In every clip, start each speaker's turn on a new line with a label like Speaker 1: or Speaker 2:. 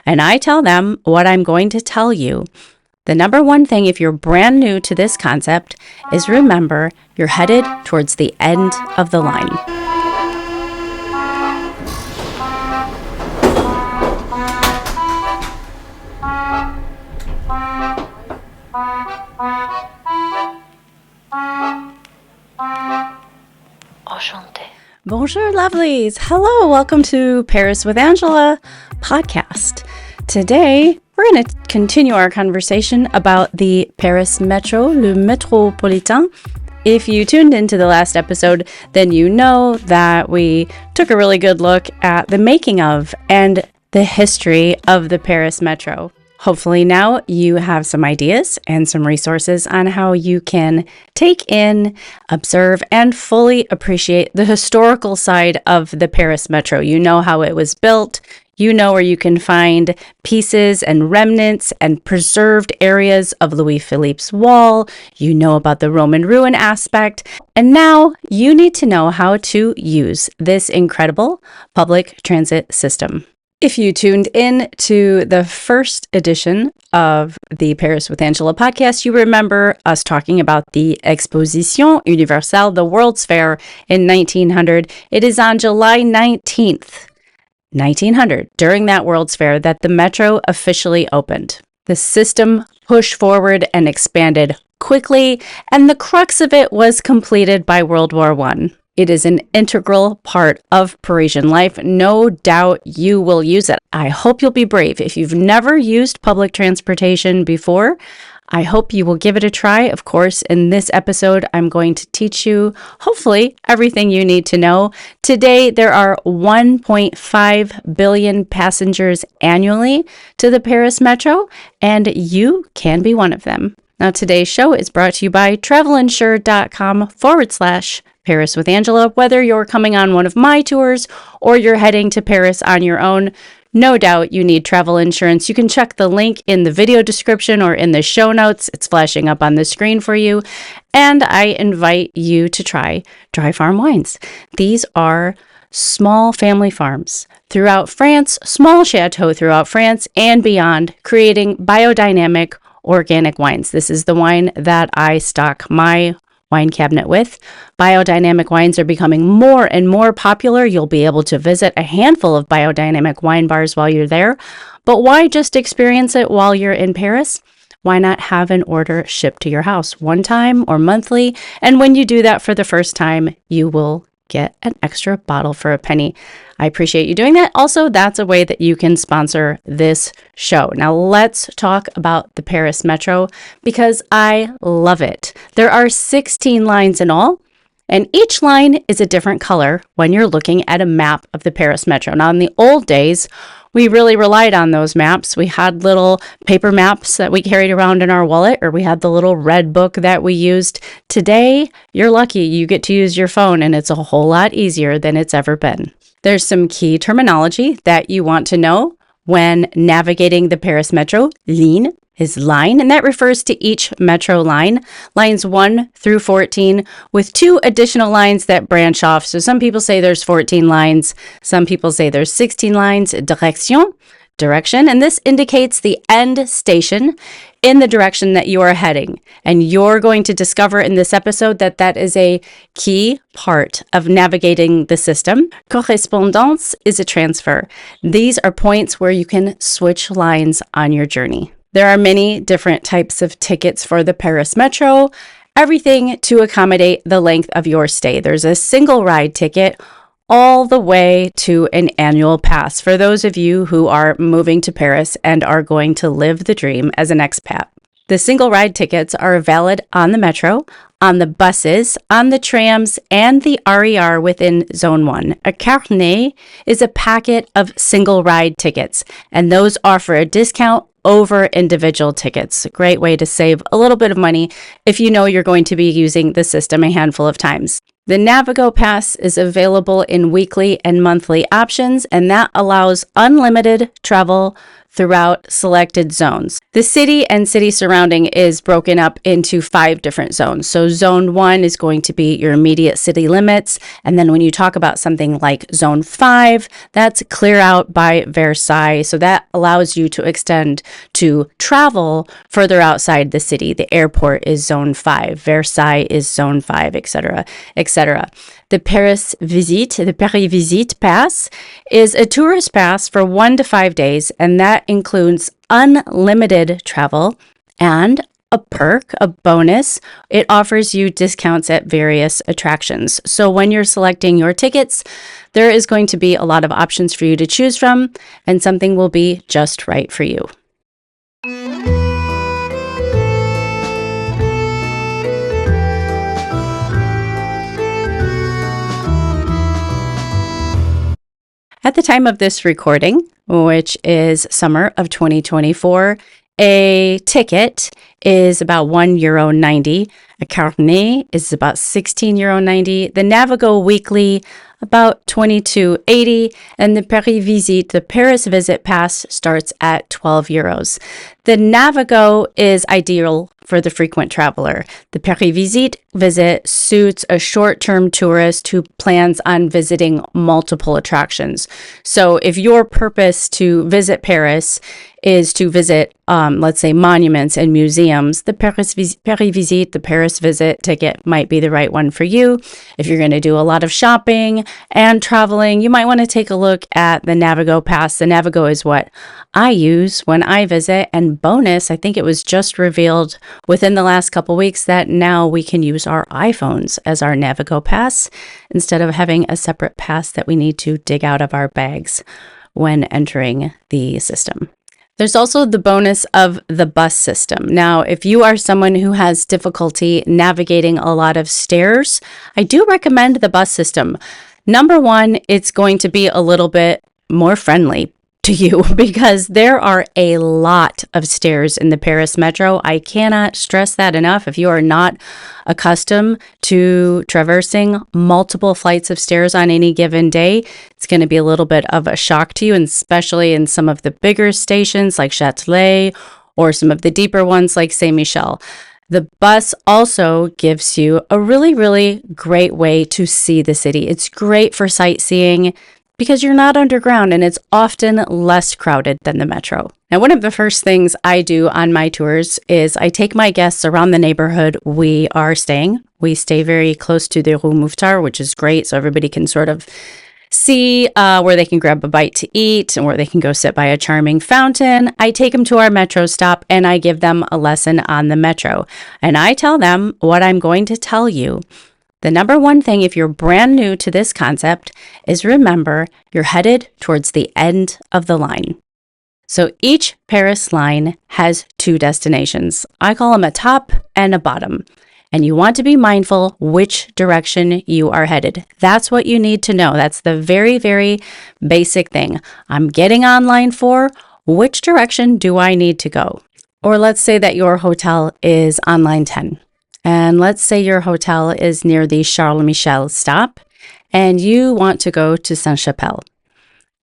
Speaker 1: and I tell them what I'm going to tell you. The number one thing, if you're brand new to this concept, is remember you're headed towards the end of the line. Bonjour, lovelies. Hello, welcome to Paris with Angela podcast. Today, we're going to continue our conversation about the Paris Metro, le métropolitain. If you tuned into the last episode, then you know that we took a really good look at the making of and the history of the Paris Metro. Hopefully now you have some ideas and some resources on how you can take in, observe, and fully appreciate the historical side of the Paris Metro. You know how it was built. You know where you can find pieces and remnants and preserved areas of Louis Philippe's wall. You know about the Roman ruin aspect. And now you need to know how to use this incredible public transit system. If you tuned in to the first edition of the Paris with Angela podcast, you remember us talking about the Exposition Universelle, the World's Fair in 1900. It is on July 19th, 1900, during that World's Fair, that the Metro officially opened. The system pushed forward and expanded quickly, and the crux of it was completed by World War I. It is an integral part of Parisian life. No doubt you will use it. I hope you'll be brave. If you've never used public transportation before, I hope you will give it a try. Of course, in this episode, I'm going to teach you, hopefully, everything you need to know. Today, there are 1.5 billion passengers annually to the Paris Metro, and you can be one of them. Now, today's show is brought to you by travelinsure.com/Paris with Angela. Whether you're coming on one of my tours or you're heading to Paris on your own, no doubt you need travel insurance. You can check the link in the video description or in the show notes. It's flashing up on the screen for you. And I invite you to try Dry Farm Wines. These are small family farms throughout France, small chateaux throughout France and beyond, creating biodynamic organic wines. This is the wine that I stock my wine cabinet with. Biodynamic wines are becoming more and more popular. You'll be able to visit a handful of biodynamic wine bars while you're there. But why just experience it while you're in Paris? Why not have an order shipped to your house one time or monthly? And when you do that for the first time, you will get an extra bottle for a penny. I appreciate you doing that. Also, that's a way that you can sponsor this show. Now, let's talk about the Paris Metro because I love it. There are 16 lines in all, and each line is a different color when you're looking at a map of the Paris Metro. Now, in the old days, we really relied on those maps. We had little paper maps that we carried around in our wallet, or we had the little red book that we used. Today, you're lucky you get to use your phone, and it's a whole lot easier than it's ever been. There's some key terminology that you want to know when navigating the Paris Metro. Ligne is line, and that refers to each metro line, lines 1 through 14, with 2 additional lines that branch off. So some people say there's 14 lines, some people say there's 16 lines. Direction, and this indicates the end station in the direction that you are heading. And you're going to discover in this episode that that is a key part of navigating the system. Correspondence is a transfer. These are points where you can switch lines on your journey. There are many different types of tickets for the Paris Metro, everything to accommodate the length of your stay. There's a single ride ticket all the way to an annual pass for those of you who are moving to Paris and are going to live the dream as an expat. The single ride tickets are valid on the metro, on the buses, on the trams, and the RER within Zone 1. A carnet is a packet of single ride tickets, and those offer a discount over individual tickets. A great way to save a little bit of money if you know you're going to be using the system a handful of times. The Navigo Pass is available in weekly and monthly options, and that allows unlimited travel throughout selected zones. The city and city surrounding is broken up into 5 different zones. So zone 1 is going to be your immediate city limits. And then when you talk about something like zone 5, that's clear out by Versailles. So that allows you to extend to travel further outside the city. The airport is zone 5, Versailles is zone 5, etc., etc. The Paris Visite Pass is a tourist pass for 1 to 5 days, and that includes unlimited travel and a perk, a bonus. It offers you discounts at various attractions. So when you're selecting your tickets, there is going to be a lot of options for you to choose from, and something will be just right for you. At the time of this recording, which is summer of 2024, a ticket is about €1.90. A carnet is about €16.90. The Navigo Weekly, about €22.80. And the Paris Visite Pass starts at €12. The Navigo is ideal for the frequent traveler. The Paris Visit suits a short-term tourist who plans on visiting multiple attractions. So if your purpose to visit Paris is to visit, let's say, monuments and museums, the Paris Visite, the Paris Visit ticket might be the right one for you. If you're going to do a lot of shopping and traveling, you might want to take a look at the Navigo Pass. The Navigo is what I use when I visit, and bonus, I think it was just revealed within the last couple weeks that now we can use our iPhones as our Navigo Pass instead of having a separate pass that we need to dig out of our bags when entering the system. There's also the bonus of the bus system. Now, if you are someone who has difficulty navigating a lot of stairs, I do recommend the bus system. Number one, it's going to be a little bit more friendly to you because there are a lot of stairs in the Paris metro. I cannot stress that enough. If you are not accustomed to traversing multiple flights of stairs on any given day, it's going to be a little bit of a shock to you, and especially in some of the bigger stations like Châtelet or some of the deeper ones like Saint-Michel. The bus also gives you a really, really great way to see the city. It's great for sightseeing because you're not underground and it's often less crowded than the metro. Now, one of the first things I do on my tours is I take my guests around the neighborhood we are staying. We stay very close to the Rue Mouffetard, which is great, so everybody can sort of see where they can grab a bite to eat and where they can go sit by a charming fountain. I take them to our metro stop and I give them a lesson on the metro. And I tell them what I'm going to tell you. The number one thing, if you're brand new to this concept, is remember you're headed towards the end of the line. So each Paris line has 2 destinations. I call them a top and a bottom. And you want to be mindful which direction you are headed. That's what you need to know. That's the very, very basic thing. I'm getting on line 4. Which direction do I need to go? Or let's say that your hotel is on line 10. And let's say your hotel is near the Charles Michel stop and you want to go to Saint-Chapelle.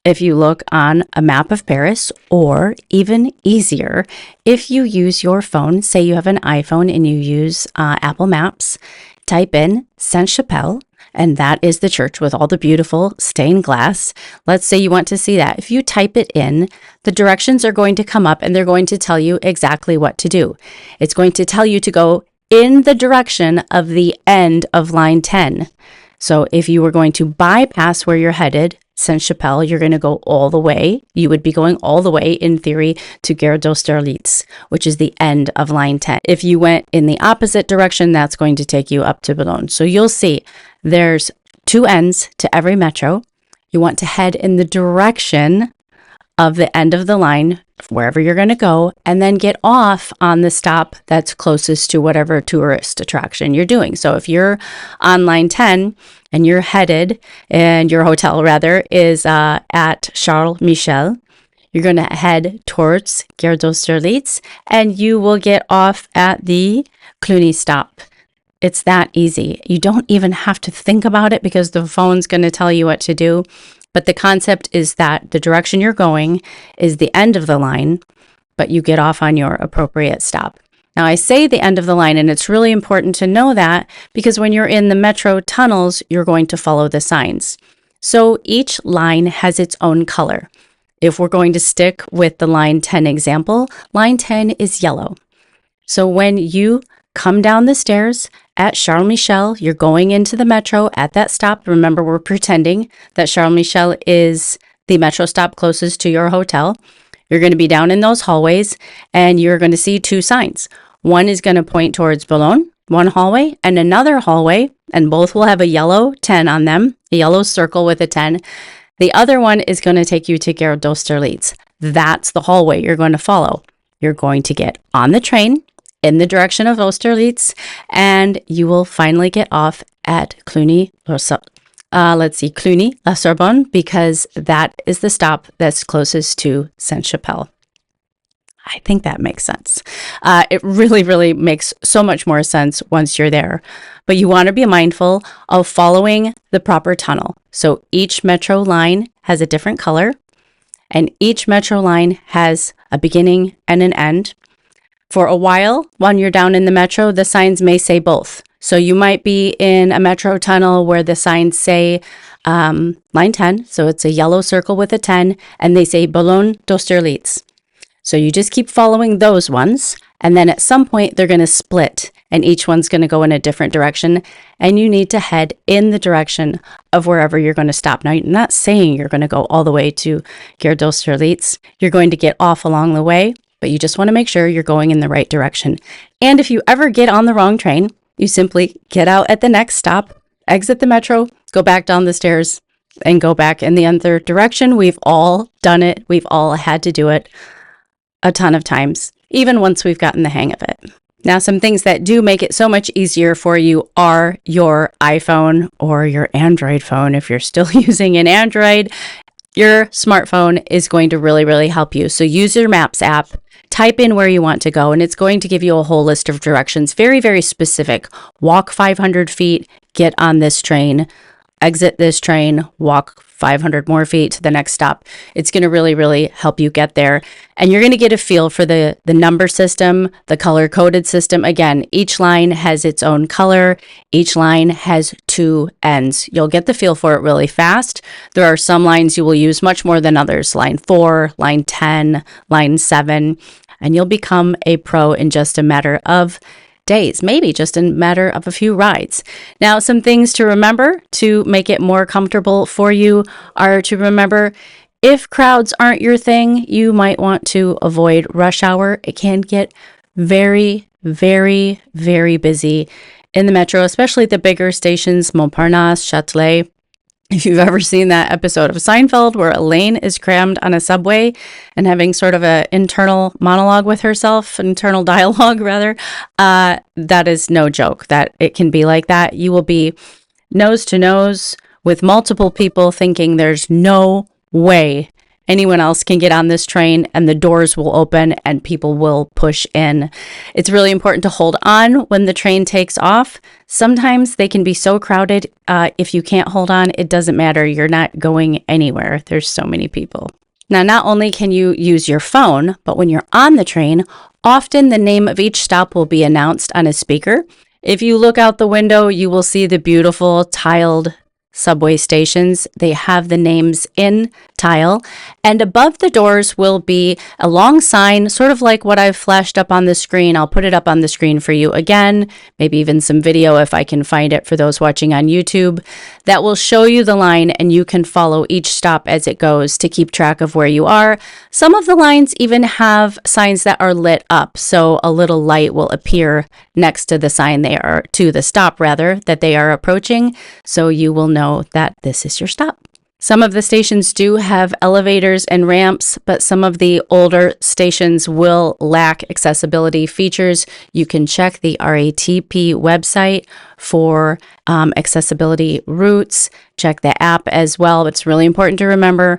Speaker 1: If you look on a map of Paris, or even easier, if you use your phone, say you have an iPhone and you use Apple Maps, type in Saint-Chapelle, and that is the church with all the beautiful stained glass. Let's say you want to see that. If you type it in, the directions are going to come up and they're going to tell you exactly what to do. It's going to tell you to go in the direction of the end of line 10. So if you were going to bypass where you're headed, Saint-Chapelle, you're going to go all the way. You would be going all the way, in theory, to Gare d'Austerlitz, which is the end of line 10. If you went in the opposite direction, that's going to take you up to Boulogne. So you'll see there's 2 ends to every metro. You want to head in the direction of the end of the line, wherever you're going to go, and then get off on the stop that's closest to whatever tourist attraction you're doing. So if you're on line 10 and you're headed, and your hotel rather is at Charles Michel, you're going to head towards Gare d'Austerlitz and you will get off at the Cluny stop. It's that easy. You don't even have to think about it because the phone's going to tell you what to do. But the concept is that the direction you're going is the end of the line, but you get off on your appropriate stop. Now, I say the end of the line, and it's really important to know that because when you're in the metro tunnels, you're going to follow the signs. So each line has its own color. If we're going to stick with the line 10 example, line 10 is yellow. So when you come down the stairs at Charles Michel, you're going into the metro at that stop. Remember, we're pretending that Charles Michel is the metro stop closest to your hotel. You're going to be down in those hallways and you're going to see two signs. One is going to point towards Boulogne, one hallway, and another hallway, and both will have a yellow 10 on them, a yellow circle with a 10. The other one is going to take you to Gare d'Austerlitz. That's the hallway you're going to follow. You're going to get on the train in the direction of Austerlitz, and you will finally get off at Cluny-La-Sorbonne, because that is the stop that's closest to Saint-Chapelle. I think that makes sense. It really, really makes so much more sense once you're there. But you want to be mindful of following the proper tunnel. So each metro line has a different color, and each metro line has a beginning and an end. For a while, when you're down in the metro, the signs may say both. So you might be in a metro tunnel where the signs say line 10, so it's a yellow circle with a 10, and they say Boulogne d'Austerlitz. So you just keep following those ones, and then at some point they're going to split, and each one's going to go in a different direction, and you need to head in the direction of wherever you're going to stop. Now, you're not saying you're going to go all the way to Gare d'Austerlitz. You're going to get off along the way, but you just want to make sure you're going in the right direction. And if you ever get on the wrong train, you simply get out at the next stop, exit the metro, go back down the stairs, and go back in the other direction. We've all done it. We've all had to do it a ton of times, even once we've gotten the hang of it. Now, some things that do make it so much easier for you are your iPhone or your Android phone. If you're still using an Android, your smartphone is going to really, really help you. So use your Maps app, type in where you want to go, and it's going to give you a whole list of directions, very, very specific. Walk 500 feet, get on this train, exit this train, walk 500 more feet to the next stop. It's going to really, really help you get there. And you're going to get a feel for the number system, the color-coded system. Again, each line has its own color. Each line has two ends. You'll get the feel for it really fast. There are some lines you will use much more than others. Line 4, line 10, line 7. And you'll become a pro in just a matter of days, maybe just a matter of a few rides. Now, some things to remember to make it more comfortable for you are to remember, if crowds aren't your thing, you might want to avoid rush hour. It can get very, very, very busy in the metro, especially the bigger stations, Montparnasse, Châtelet. If you've ever seen that episode of Seinfeld where Elaine is crammed on a subway and having sort of an internal monologue with herself, internal dialogue rather, that is no joke that it can be like that. You will be nose to nose with multiple people thinking there's no way anyone else can get on this train, and the doors will open and people will push in. It's really important to hold on when the train takes off. Sometimes they can be so crowded. If you can't hold on, it doesn't matter. You're not going anywhere. There's so many people. Now, not only can you use your phone, but when you're on the train, often the name of each stop will be announced on a speaker. If you look out the window, you will see the beautiful tiled subway stations. They have the names in tile, and above the doors will be a long sign, sort of like what I've flashed up on the screen. I'll put it up on the screen for you again, maybe even some video if I can find it for those watching on YouTube, that will show you the line, and you can follow each stop as it goes to keep track of where you are. Some of the lines even have signs that are lit up, so a little light will appear next to the sign to the stop rather, that they are approaching, so you will know that this is your stop. Some of the stations do have elevators and ramps, but some of the older stations will lack accessibility features. You can check the RATP website for accessibility routes. Check the app as well. It's really important to remember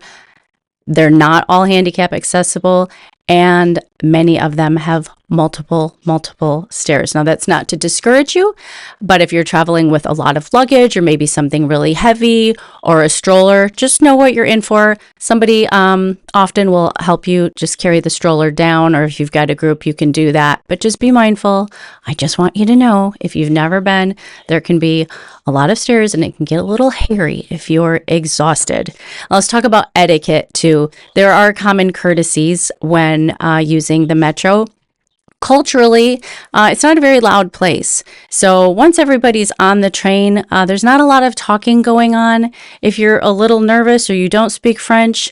Speaker 1: they're not all handicap accessible, and many of them have multiple stairs. Now, that's not to discourage you, but if you're traveling with a lot of luggage or maybe something really heavy or a stroller, just know what you're in for. Somebody often will help you just carry the stroller down, or if you've got a group, you can do that. But just be mindful. I just want you to know, if you've never been, there can be a lot of stairs and it can get a little hairy if you're exhausted. Let's talk about etiquette too. There are common courtesies when using the metro. Culturally, it's not a very loud place. So once everybody's on the train, there's not a lot of talking going on. If you're a little nervous or you don't speak French,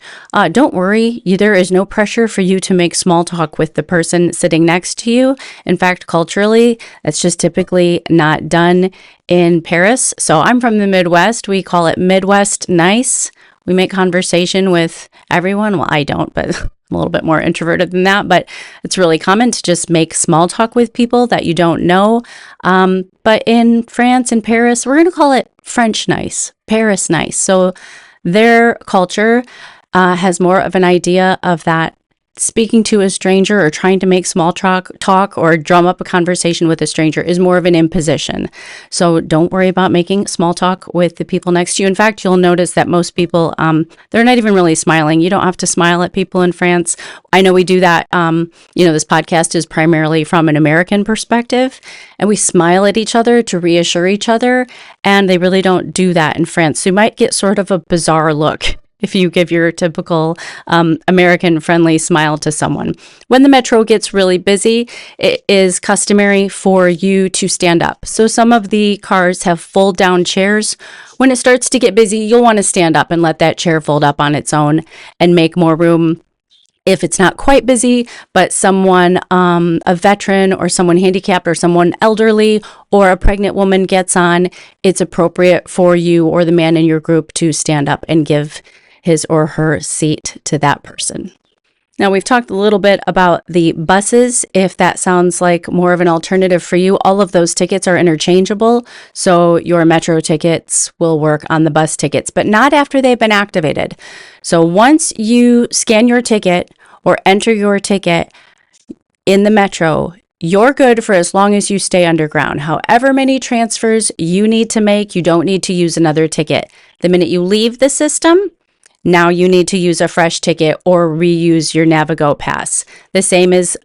Speaker 1: don't worry. There is no pressure for you to make small talk with the person sitting next to you. In fact, culturally, that's just typically not done in Paris. So I'm from the Midwest. We call it Midwest nice. We make conversation with everyone. Well, I don't, but I'm a little bit more introverted than that, but it's really common to just make small talk with people that you don't know. But in France and Paris, we're going to call it French nice, Paris nice. So their culture has more of an idea of that speaking to a stranger or trying to make small talk or drum up a conversation with a stranger is more of an imposition. So don't worry about making small talk with the people next to you. In fact, you'll notice that most people, they're not even really smiling. You don't have to smile at people in France. I know we do that. This podcast is primarily from an American perspective, and we smile at each other to reassure each other. And they really don't do that in France. So you might get sort of a bizarre look if you give your typical American-friendly smile to someone. When the metro gets really busy, it is customary for you to stand up. So some of the cars have fold-down chairs. When it starts to get busy, you'll want to stand up and let that chair fold up on its own and make more room. If it's not quite busy, but someone, a veteran or someone handicapped or someone elderly or a pregnant woman gets on, it's appropriate for you or the man in your group to stand up and give his or her seat to that person. Now, we've talked a little bit about the buses. If that sounds like more of an alternative for you, all of those tickets are interchangeable. So your metro tickets will work on the bus tickets, but not after they've been activated. So once you scan your ticket or enter your ticket in the metro, you're good for as long as you stay underground. However many transfers you need to make, you don't need to use another ticket. The minute you leave the system, now you need to use a fresh ticket or reuse your Navigo Pass. The same is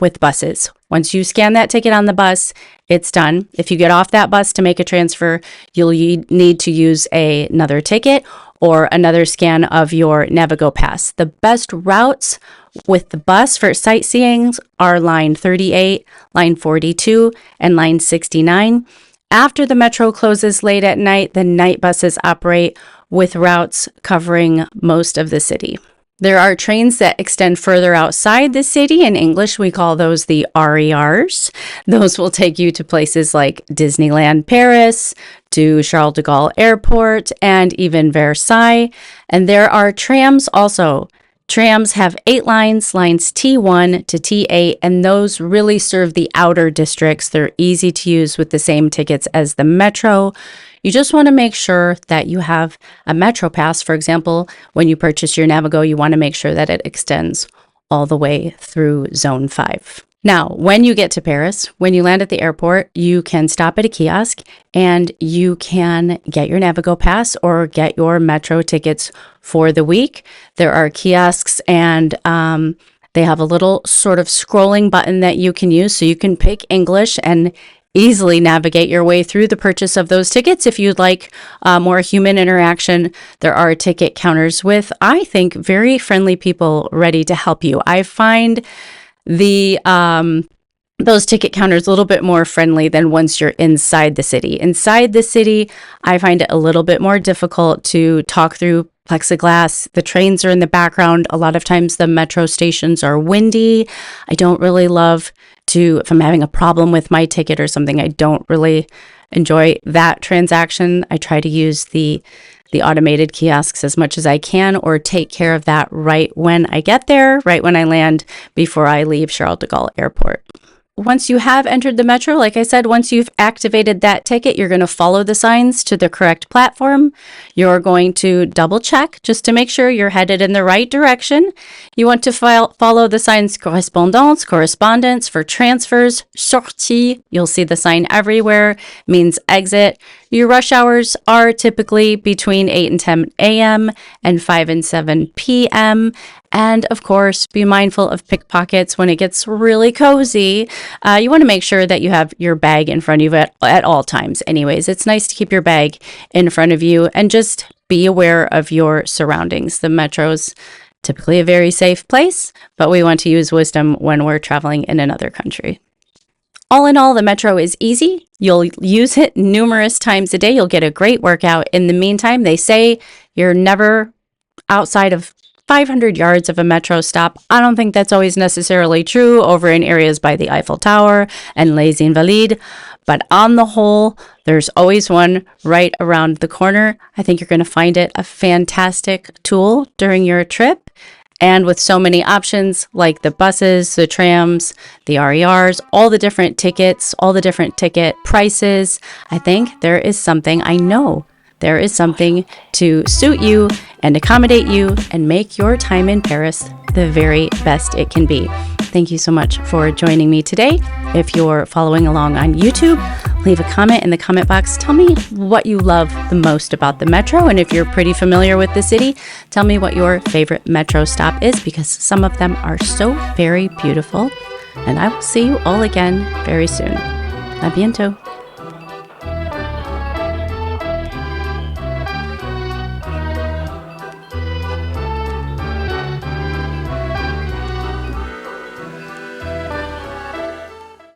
Speaker 1: with buses. Once you scan that ticket on the bus, it's done. If you get off that bus to make a transfer, you'll need to use another ticket or another scan of your Navigo Pass. The best routes with the bus for sightseeing are line 38, line 42, and line 69. After the metro closes late at night, the night buses operate with routes covering most of the city. There are trains that extend further outside the city. In English, we call those the RERs. Those will take you to places like Disneyland Paris, to Charles de Gaulle Airport, and even Versailles. And there are trams also. Trams have 8 lines, lines T1 to T8, and those really serve the outer districts. They're easy to use with the same tickets as the metro. You just want to make sure that you have a Metro Pass. For example, when you purchase your Navigo, you want to make sure that it extends all the way through Zone 5. Now, when you get to Paris, when you land at the airport, you can stop at a kiosk and you can get your Navigo Pass or get your metro tickets for the week. There are kiosks and they have a little sort of scrolling button that you can use, so you can pick English and easily navigate your way through the purchase of those tickets. If you'd like more human interaction, there are ticket counters with, I think, very friendly people ready to help you. I find those ticket counters a little bit more friendly than once you're inside the city. Inside the city, I find it a little bit more difficult to talk through plexiglass. The trains are in the background. A lot of times the metro stations are windy. I don't really love if I'm having a problem with my ticket or something, I don't really enjoy that transaction. I try to use the automated kiosks as much as I can, or take care of that right when I get there, right when I land, before I leave Charles de Gaulle Airport. once you have entered the metro, like I said, once you've activated that ticket, you're going to follow the signs to the correct platform. You're going to double check just to make sure you're headed in the right direction. You want to follow the signs correspondence for transfers, sortie. You'll see the sign everywhere, means exit. Your rush hours are typically between 8 and 10 a.m. and 5 and 7 p.m. And of course, be mindful of pickpockets when it gets really cozy. You want to make sure that you have your bag in front of you at all times. Anyways, it's nice to keep your bag in front of you and just be aware of your surroundings. The metro's typically a very safe place, but we want to use wisdom when we're traveling in another country. All in all, the metro is easy. You'll use it numerous times a day. You'll get a great workout. In the meantime, they say you're never outside of 500 yards of a metro stop. I don't think that's always necessarily true over in areas by the Eiffel Tower and Les Invalides, but on the whole, there's always one right around the corner. I think you're going to find it a fantastic tool during your trip. And with so many options like the buses, the trams, the RERs, all the different tickets, all the different ticket prices, I think there is something, I know there is something to suit you and accommodate you and make your time in Paris the very best it can be. Thank you so much for joining me today. If you're following along on YouTube, leave a comment in the comment box. Tell me what you love the most about the metro. And if you're pretty familiar with the city, tell me what your favorite metro stop is, because some of them are so very beautiful. And I will see you all again very soon. A bientôt.